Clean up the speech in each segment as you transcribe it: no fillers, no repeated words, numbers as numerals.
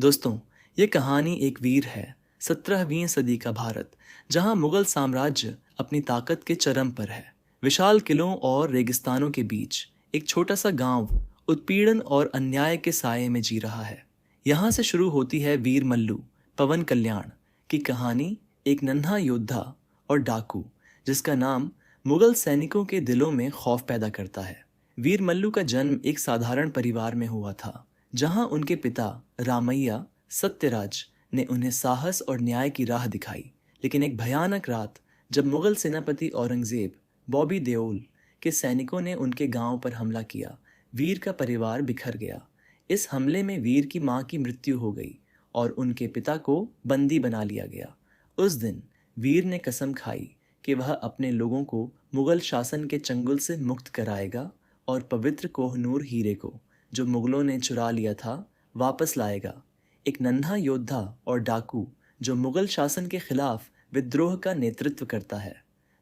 दोस्तों, ये कहानी एक वीर है। 17वीं सदी का भारत, जहां मुगल साम्राज्य अपनी ताकत के चरम पर है। विशाल किलों और रेगिस्तानों के बीच एक छोटा सा गांव उत्पीड़न और अन्याय के साये में जी रहा है। यहाँ से शुरू होती है वीर मल्लू पवन कल्याण की कहानी। एक नन्हा योद्धा और डाकू जिसका नाम मुगल सैनिकों के दिलों में खौफ पैदा करता है। वीर मल्लू का जन्म एक साधारण परिवार में हुआ था, जहां उनके पिता रामैया सत्यराज ने उन्हें साहस और न्याय की राह दिखाई। लेकिन एक भयानक रात, जब मुगल सेनापति औरंगजेब बॉबी देओल के सैनिकों ने उनके गांव पर हमला किया, वीर का परिवार बिखर गया। इस हमले में वीर की मां की मृत्यु हो गई और उनके पिता को बंदी बना लिया गया। उस दिन वीर ने कसम खाई कि वह अपने लोगों को मुगल शासन के चंगुल से मुक्त कराएगा और पवित्र कोहनूर हीरे को, जो मुगलों ने चुरा लिया था, वापस लाएगा। एक नन्हा योद्धा और डाकू जो मुगल शासन के खिलाफ विद्रोह का नेतृत्व करता है,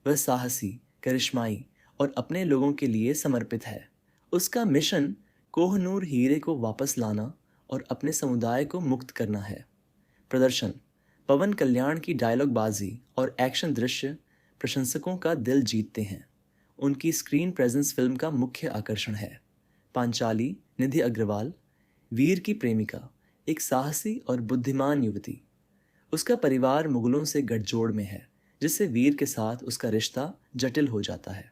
वह साहसी, करिश्माई और अपने लोगों के लिए समर्पित है। उसका मिशन कोहनूर हीरे को वापस लाना और अपने समुदाय को मुक्त करना है। प्रदर्शन: पवन कल्याण की डायलॉग बाजी और एक्शन दृश्य प्रशंसकों का दिल जीतते हैं। उनकी स्क्रीन प्रेजेंस फिल्म का मुख्य आकर्षण है। पांचाली निधि अग्रवाल, वीर की प्रेमिका, एक साहसी और बुद्धिमान युवती। उसका परिवार मुगलों से गठजोड़ में है, जिससे वीर के साथ उसका रिश्ता जटिल हो जाता है।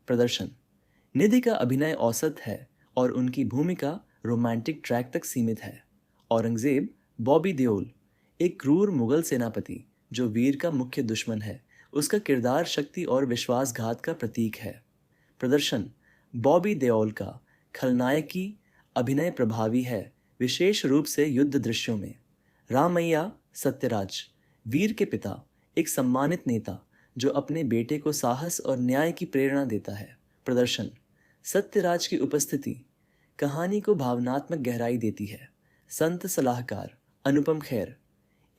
प्रदर्शन: निधि का अभिनय औसत है और उनकी भूमिका रोमांटिक ट्रैक तक सीमित है। औरंगजेब बॉबी देओल, एक क्रूर मुगल सेनापति जो वीर का मुख्य दुश्मन है, उसका किरदार शक्ति और विश्वासघात का प्रतीक है। प्रदर्शन: बॉबी देओल का खलनायकी अभिनय प्रभावी है, विशेष रूप से युद्ध दृश्यों में। रामैया सत्यराज, वीर के पिता, एक सम्मानित नेता जो अपने बेटे को साहस और न्याय की प्रेरणा देता है। प्रदर्शन: सत्यराज की उपस्थिति कहानी को भावनात्मक गहराई देती है। संत सलाहकार अनुपम खेर,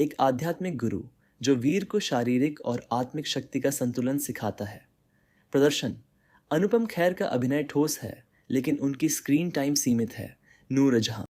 एक आध्यात्मिक गुरु जो वीर को शारीरिक और आत्मिक शक्ति का संतुलन सिखाता है। प्रदर्शन: अनुपम खेर का अभिनय ठोस है, लेकिन उनकी स्क्रीन टाइम सीमित है। नूर जहां